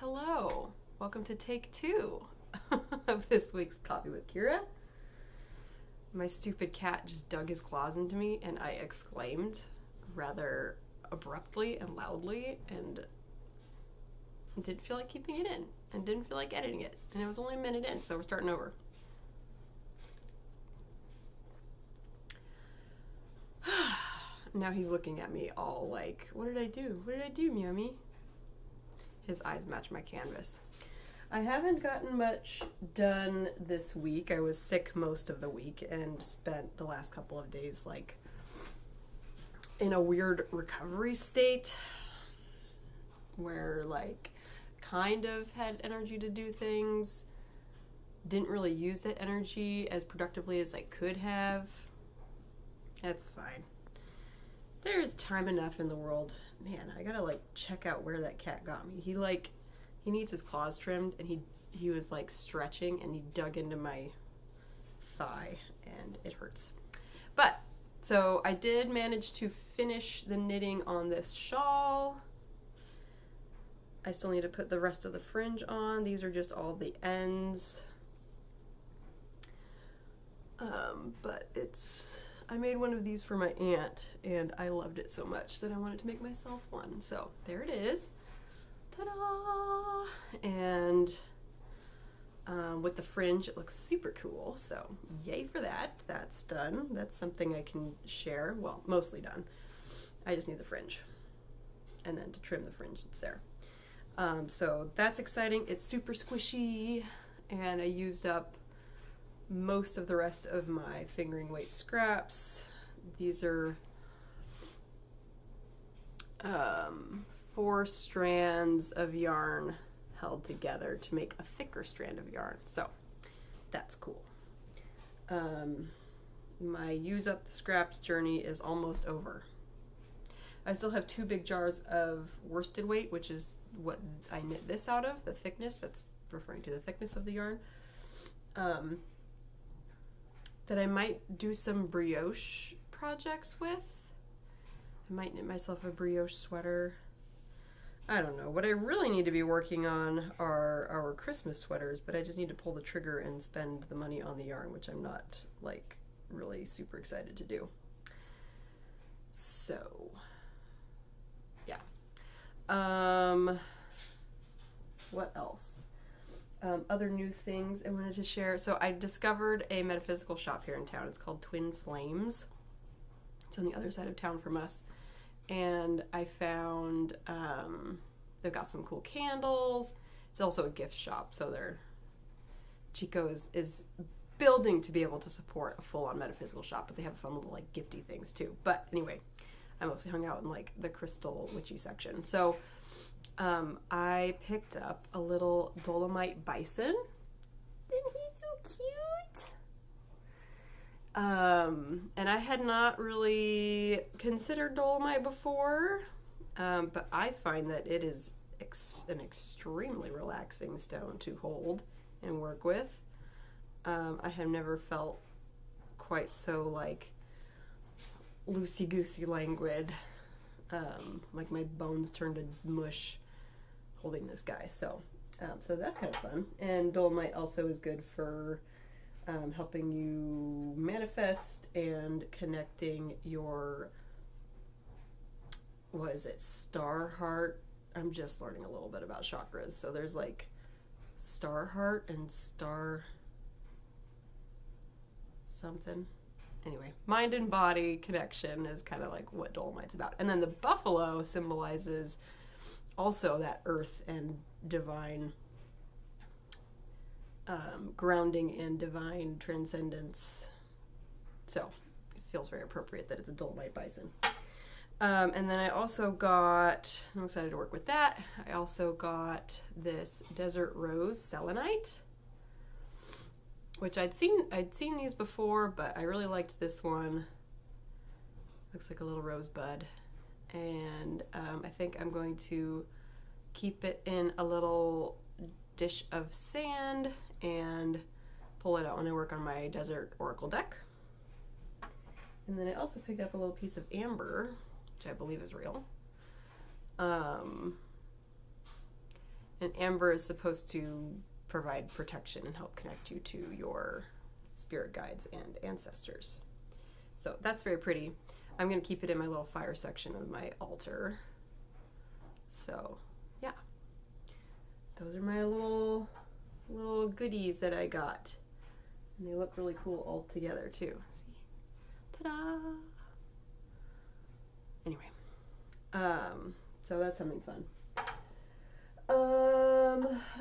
Hello, welcome to take two of this week's Coffee with Ciara. My stupid cat just dug his claws into me and I exclaimed rather abruptly and loudly and didn't feel like keeping it in and didn't feel like editing it. And it was only a minute in, so we're starting over. Now he's looking at me all like, what did I do? What did I do, Meowmy? His eyes match my canvas. I haven't gotten much done this week. I was sick most of the week and spent the last couple of days like in a weird recovery state where like kind of had energy to do things, didn't really use that energy as productively as I could have. That's fine. There's time enough in the world. Man, I gotta like check out where that cat got me. He needs his claws trimmed and he was like stretching and he dug into my thigh and it hurts. But so I did manage to finish the knitting on this shawl. I still need to put the rest of the fringe on. These are just all the ends. But I made one of these for my aunt and I loved it so much that I wanted to make myself one. So there it is. Ta-da! And with the fringe, it looks super cool. So yay for that. That's done. That's something I can share. Well, mostly done. I just need the fringe. And then to trim the fringe that's there. So that's exciting. It's super squishy and I used up most of the rest of my fingering weight scraps. These are 4 strands of yarn held together to make a thicker strand of yarn. So that's cool. My use up the scraps journey is almost over. I still have 2 big jars of worsted weight, which is what I knit this out of, the thickness, that's referring to the thickness of the yarn. That I might do some brioche projects with. I might knit myself a brioche sweater. I don't know. What I really need to be working on are our Christmas sweaters, but I just need to pull the trigger and spend the money on the yarn, which I'm not like really super excited to do. So, yeah. What else? Other new things I wanted to share. So I discovered a metaphysical shop here in town. It's called Twin Flames. It's on the other side of town from us. And I found they've got some cool candles. It's also a gift shop. So Chico is building to be able to support a full-on metaphysical shop, but they have fun little like gifty things too. But anyway, I mostly hung out in like the crystal witchy section. So I picked up a little Dolomite bison. Isn't he so cute? And I had not really considered Dolomite before, but I find that it is an extremely relaxing stone to hold and work with. I have never felt quite so like loosey-goosey languid, like my bones turned to mush holding this guy. So that's kind of fun. And Dolomite also is good for helping you manifest and connecting your, what is it, star heart? I'm just learning a little bit about chakras. So there's like star heart and star something. Anyway, mind and body connection is kind of like what Dolomite's about. And then the buffalo symbolizes also that earth and divine grounding and divine transcendence. So it feels very appropriate that it's a Dolomite bison. And then I also got, I'm excited to work with that. I also got this desert rose selenite, which I'd seen these before, but I really liked this one. Looks like a little rosebud. And I think I'm going to keep it in a little dish of sand and pull it out when I work on my desert oracle deck. And then I also picked up a little piece of amber, which I believe is real. And amber is supposed to provide protection and help connect you to your spirit guides and ancestors. So that's very pretty. I'm going to keep it in my little fire section of my altar. So, yeah. Those are my little goodies that I got. And they look really cool all together too. See? Ta-da! Anyway. So that's something fun.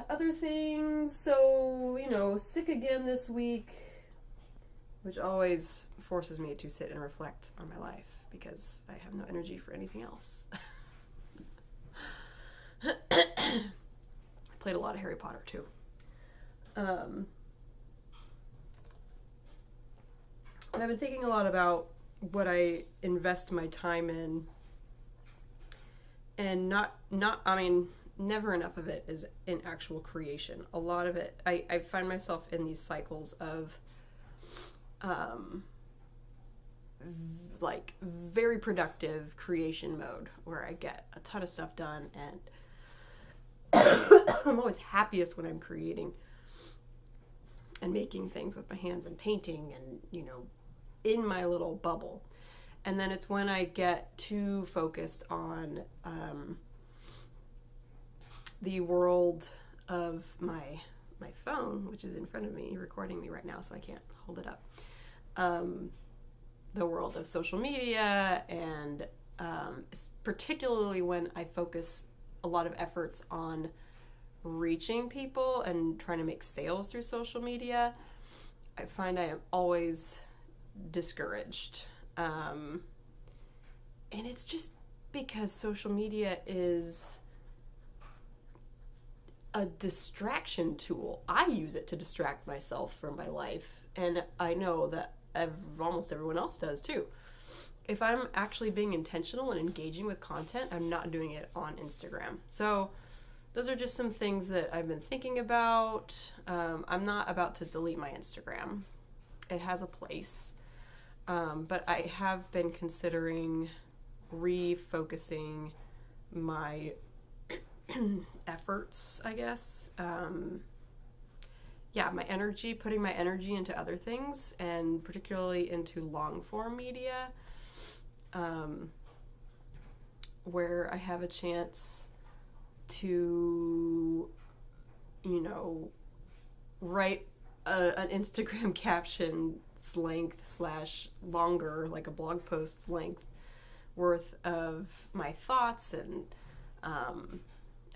Other things, so, sick again this week, which always forces me to sit and reflect on my life because I have no energy for anything else. Played a lot of Harry Potter too. And I've been thinking a lot about what I invest my time in, and never enough of it is in actual creation. A lot of it, I find myself in these cycles of like very productive creation mode where I get a ton of stuff done, and I'm always happiest when I'm creating and making things with my hands and painting and, in my little bubble. And then it's when I get too focused on the world of my phone, which is in front of me, recording me right now, so I can't hold it up. The world of social media, and particularly when I focus a lot of efforts on reaching people and trying to make sales through social media, I find I am always discouraged. And it's just because social media is a distraction tool. I use it to distract myself from my life, and I know that almost everyone else does too. If I'm actually being intentional and engaging with content, I'm not doing it on Instagram. So those are just some things that I've been thinking about. I'm not about to delete my Instagram. It has a place. But I have been considering refocusing my efforts, I guess. My energy, putting my energy into other things, and particularly into long form media, where I have a chance to, write an Instagram caption length / longer, like a blog post length worth of my thoughts and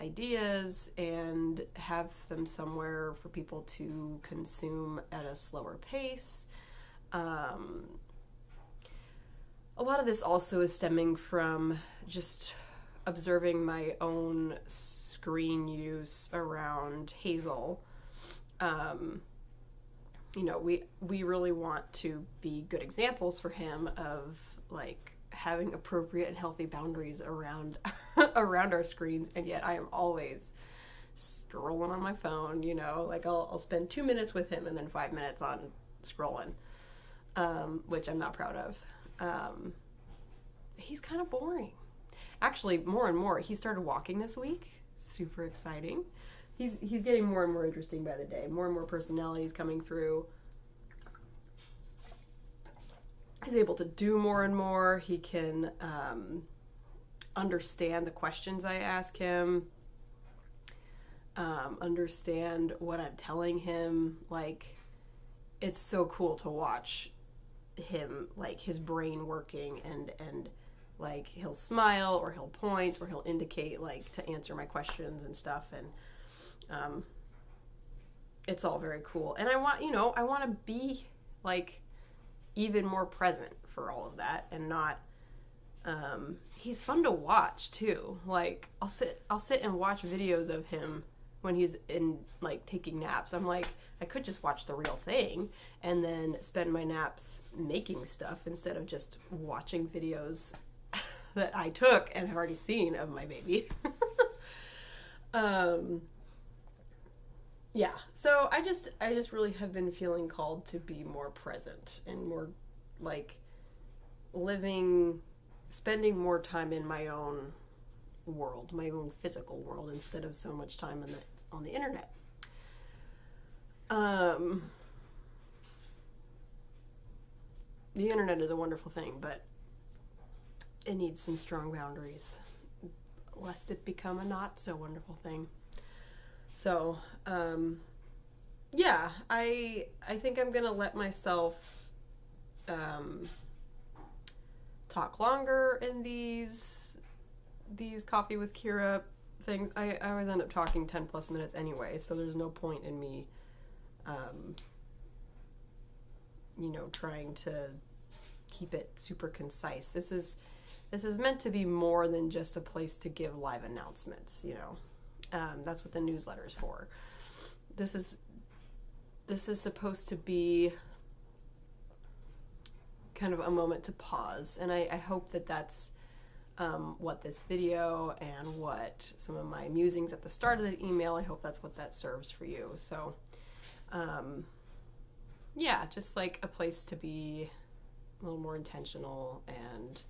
ideas, and have them somewhere for people to consume at a slower pace. A lot of this also is stemming from just observing my own screen use around Hazel. We really want to be good examples for him of having appropriate and healthy boundaries around our screens, and yet I am always scrolling on my phone. I'll spend 2 minutes with him and then 5 minutes on scrolling, which I'm not proud of. He's kind of boring. Actually, more and more. He started walking this week. Super exciting. He's getting more and more interesting by the day. More and more personalities coming through. He's able to do more and more. He can understand the questions I ask him, understand what I'm telling him. It's so cool to watch him, his brain working, and he'll smile, or he'll point, or he'll indicate to answer my questions and stuff, and it's all very cool. And I want to be even more present for all of that, and not he's fun to watch too. I'll sit and watch videos of him when he's in taking naps. I'm I could just watch the real thing and then spend my naps making stuff instead of just watching videos that I took and have already seen of my baby. So I just really have been feeling called to be more present and more spending more time in my own world, my own physical world, instead of so much time on the internet. The internet is a wonderful thing, but it needs some strong boundaries, lest it become a not so wonderful thing. So, yeah, I think I'm gonna let myself talk longer in these Coffee with Ciara things. I always end up talking 10 plus minutes anyway, so there's no point in me trying to keep it super concise. This is meant to be more than just a place to give live announcements, that's what the newsletter is for. This is supposed to be kind of a moment to pause, and I hope that that's what this video and what some of my musings at the start of the email, I hope that's what that serves for you. So yeah, just like a place to be a little more intentional and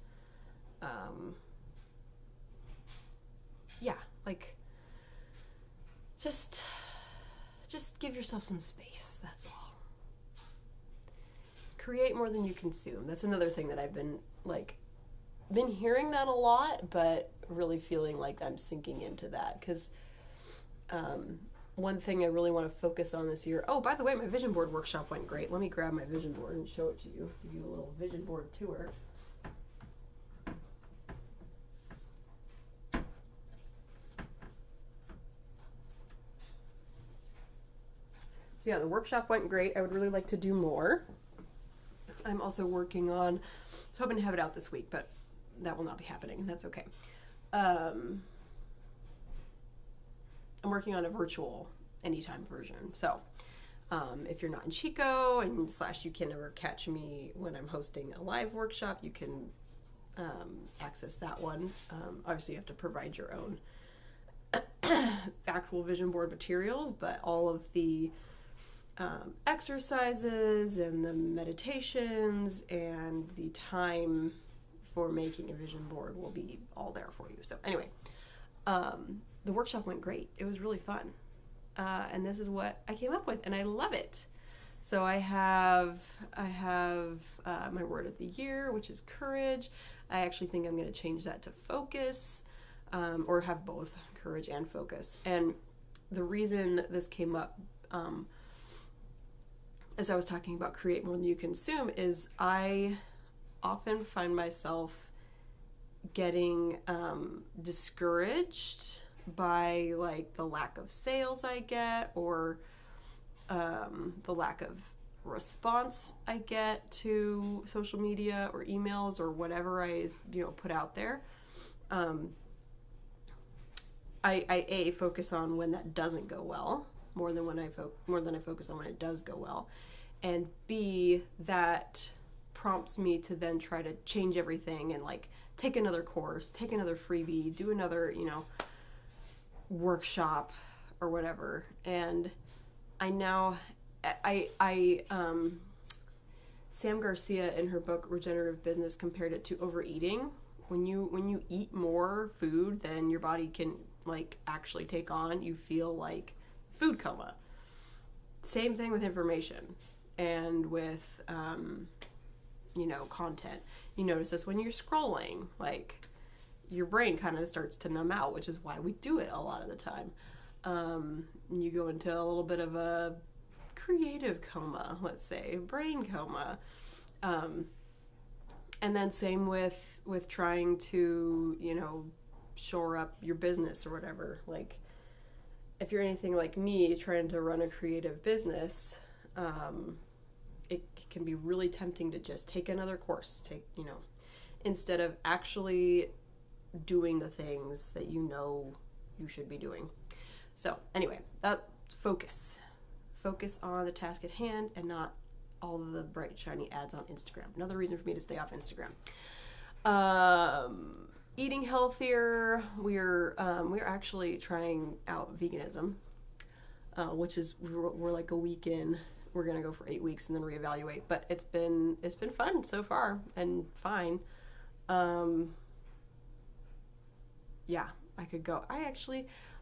yeah, like just give yourself some space, that's all. Create more than you consume. That's another thing that I've been hearing that a lot, but really feeling like I'm sinking into that, because one thing I really want to focus on this year. Oh, by the way, my vision board workshop went great. Let me grab my vision board and show it to you. Give you a little vision board tour. So yeah, the workshop went great. I would really like to do more. I'm also working on, I was hoping to have it out this week, but that will not be happening, and that's okay. I'm working on a virtual anytime version. So if you're not in Chico and / you can never catch me when I'm hosting a live workshop, you can access that one. Obviously you have to provide your own actual vision board materials, but all of the exercises and the meditations and the time for making a vision board will be all there for you. So anyway, the workshop went great. It was really fun. And this is what I came up with, and I love it. So I have my word of the year, which is courage. I actually think I'm going to change that to focus, or have both courage and focus. And the reason this came up, as I was talking about create more than you consume, is I often find myself getting discouraged by the lack of sales I get, or the lack of response I get to social media or emails or whatever I put out there. I focus on when that doesn't go well more than I focus on when it does go well, and B, that prompts me to then try to change everything and take another course, take another freebie, do another workshop or whatever. And Sam Garcia in her book Regenerative Business compared it to overeating. When you eat more food than your body can actually take on, you feel like food coma. Same thing with information and with content. You notice this when you're scrolling, your brain kind of starts to numb out, which is why we do it a lot of the time. You go into a little bit of a creative coma, let's say, brain coma. And then same with trying to, shore up your business or whatever. If you're anything like me, trying to run a creative business, it can be really tempting to just take another course, instead of actually doing the things that you should be doing. So anyway, that focus on the task at hand and not all of the bright shiny ads on Instagram. Another reason for me to stay off Instagram. Eating healthier. We're actually trying out veganism, which is we're a week in. We're gonna go for 8 weeks and then reevaluate. But it's been fun so far and fine. Yeah, I could go.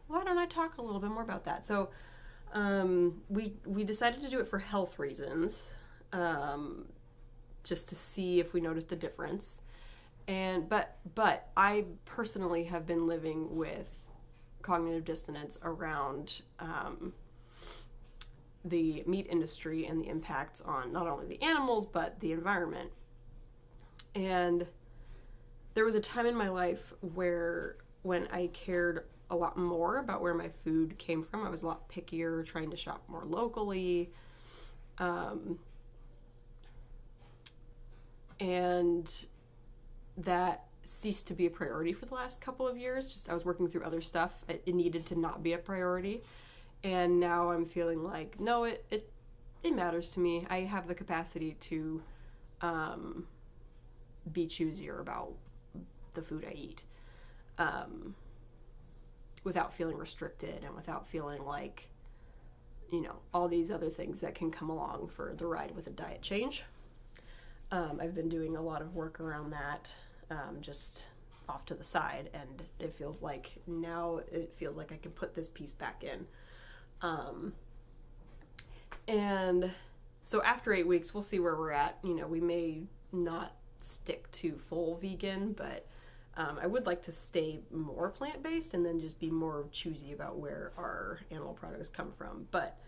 Why don't I talk a little bit more about that? So we decided to do it for health reasons, just to see if we noticed a difference. But I personally have been living with cognitive dissonance around the meat industry and the impacts on not only the animals but the environment. And there was a time in my life when I cared a lot more about where my food came from. I was a lot pickier, trying to shop more locally. And that ceased to be a priority for the last couple of years. Just I was working through other stuff. It needed to not be a priority. And now I'm feeling like, no, it matters to me. I have the capacity to be choosier about the food I eat, without feeling restricted and without feeling like, all these other things that can come along for the ride with a diet change. I've been doing a lot of work around that, just off to the side, and it feels like I can put this piece back in. And so after 8 weeks, we'll see where we're at. We may not stick to full vegan, but I would like to stay more plant-based and then just be more choosy about where our animal products come from. But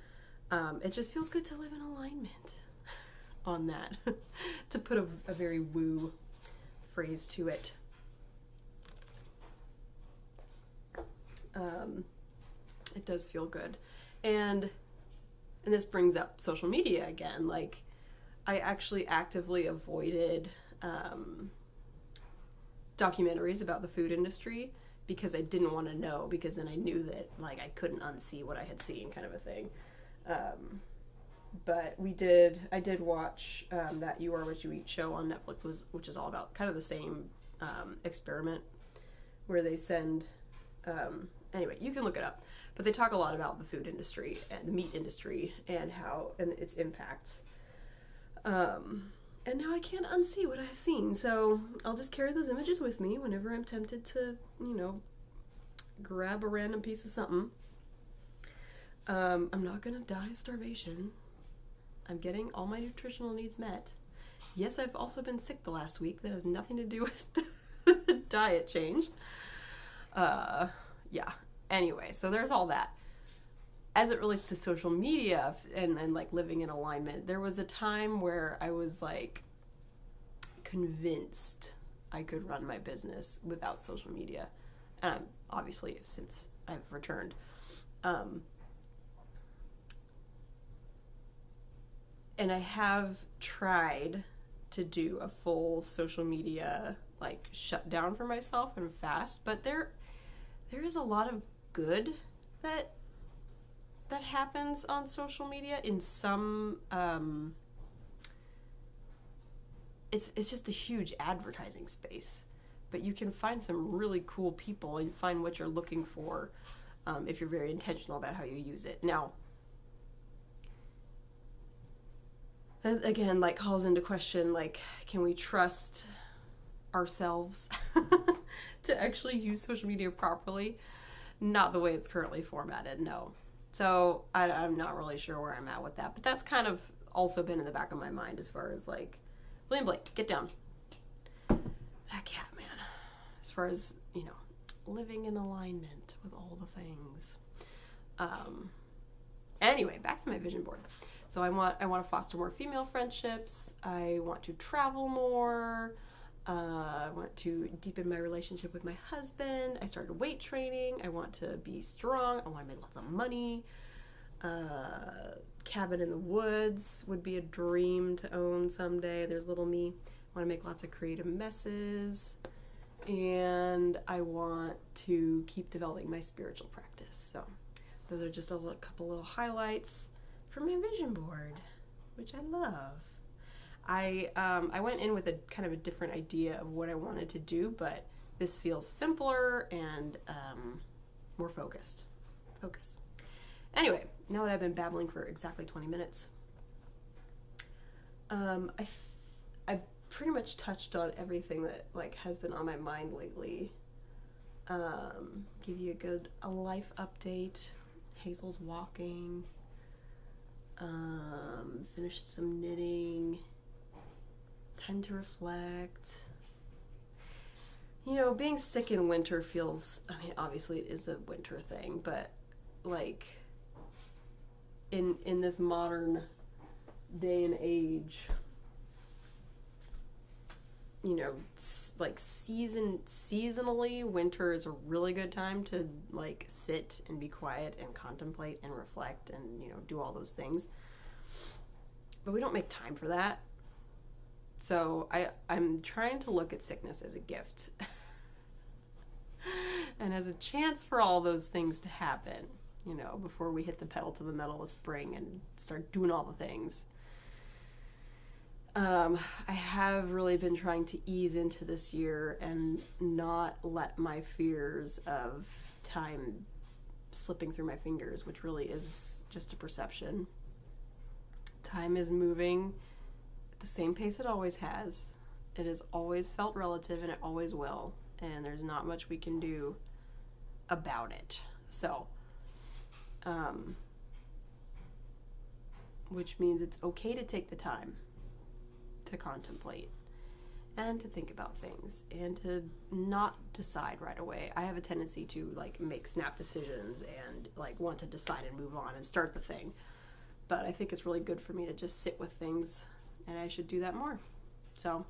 it just feels good to live in alignment on that, to put a very woo phrase to it. It does feel good. And this brings up social media again. Like, I actually actively avoided documentaries about the food industry because I didn't want to know, because then I knew that like I couldn't unsee what I had seen, kind of a thing. But I did watch that You Are What You Eat show on Netflix, which is all about kind of the same experiment where they send, anyway, you can look it up, but they talk a lot about the food industry and the meat industry and its impacts. And now I can't unsee what I have seen, so I'll just carry those images with me whenever I'm tempted to, grab a random piece of something. I'm not gonna die of starvation. I'm getting all my nutritional needs met. Yes, I've also been sick the last week. That has nothing to do with the diet change. Yeah. Anyway, so there's all that. As it relates to social media and like living in alignment, there was a time where I was like convinced I could run my business without social media. And obviously, since I've returned. And I have tried to do a full social media like shutdown for myself and fast, but there is a lot of good that happens on social media in some it's just a huge advertising space, but you can find some really cool people and find what you're looking for if you're very intentional about how you use it. Now, that again, like, calls into question, like, can we trust ourselves to actually use social media properly? Not the way it's currently formatted, no. So I'm not really sure where I'm at with that, but that's kind of also been in the back of my mind as far as like, William Blake, get down. That cat, man. As far as, living in alignment with all the things. Anyway, back to my vision board. So I want to foster more female friendships. I want to travel more. I want to deepen my relationship with my husband. I started weight training. I want to be strong. I want to make lots of money. Cabin in the woods would be a dream to own someday. There's little me. I want to make lots of creative messes. And I want to keep developing my spiritual practice. So those are just a couple little highlights from my vision board, which I love. I went in with a kind of a different idea of what I wanted to do, but this feels simpler and more focused. Anyway, now that I've been babbling for exactly 20 minutes, I pretty much touched on everything that like has been on my mind lately. Give you a life update. Hazel's walking. Finished some knitting. Time to reflect. You know, being sick in winter feels, I mean, obviously it is a winter thing, but like in this modern day and age, you know, like seasonally, winter is a really good time to like sit and be quiet and contemplate and reflect and, you know, do all those things. But we don't make time for that. So I'm trying to look at sickness as a gift and as a chance for all those things to happen, you know, before we hit the pedal to the metal of spring and start doing all the things. I have really been trying to ease into this year and not let my fears of time slipping through my fingers, which really is just a perception. Time is moving at the same pace it always has. It has always felt relative and it always will. And there's not much we can do about it. So, which means it's okay to take the time to contemplate and to think about things and to not decide right away. I have a tendency to like make snap decisions and like want to decide and move on and start the thing. But I think it's really good for me to just sit with things, and I should do that more. So,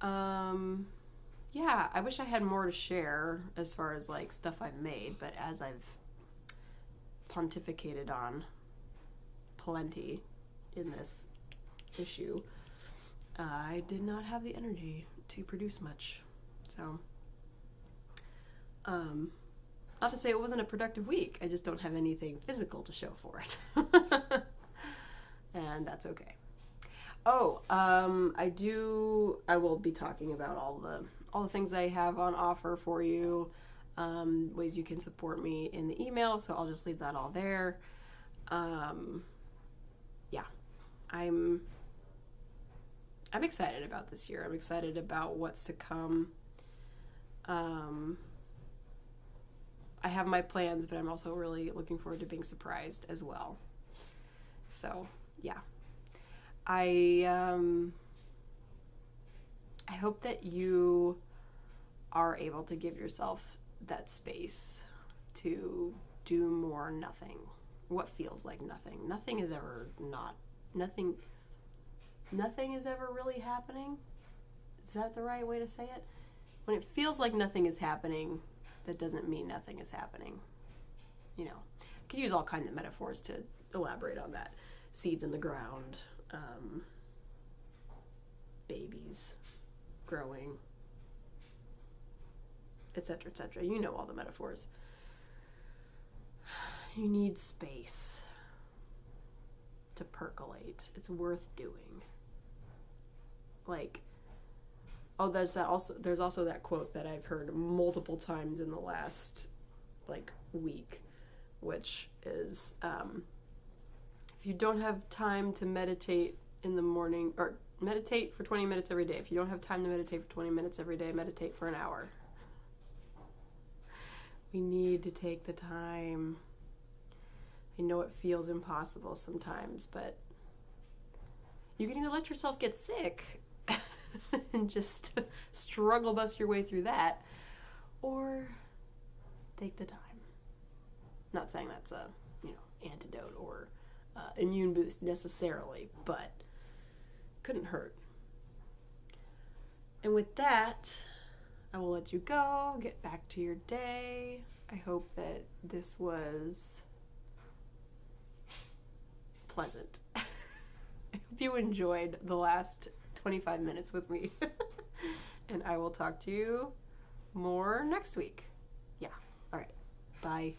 yeah, I wish I had more to share as far as like stuff I've made, but as I've pontificated on plenty in this issue, I did not have the energy to produce much. So, not to say it wasn't a productive week, I just don't have anything physical to show for it. And that's okay. Oh, I will be talking about all the things I have on offer for you, ways you can support me in the email, so I'll just leave that all there. Yeah, I'm excited about this year. I'm excited about what's to come. I have my plans, but I'm also really looking forward to being surprised as well. So, yeah. I hope that you are able to give yourself that space to do more nothing. What feels like nothing. Nothing is ever really happening. Is that the right way to say it? When it feels like nothing is happening, that doesn't mean nothing is happening. You know, I could use all kinds of metaphors to elaborate on that. Seeds in the ground, babies growing, etc., etc. You know all the metaphors. You need space to percolate. It's worth doing. Like, oh, there's also that quote that I've heard multiple times in the last like week, which is if you don't have time to meditate in the morning, or meditate for 20 minutes every day. If you don't have time to meditate for 20 minutes every day, meditate for an hour. We need to take the time. I know it feels impossible sometimes, but you can either let yourself get sick and just struggle bust your way through that, or take the time. Not saying that's a, antidote or immune boost necessarily, but couldn't hurt. And with that, I will let you go, get back to your day. I hope that this was pleasant. I hope you enjoyed the last 25 minutes with me. And I will talk to you more next week. Yeah. All right. Bye.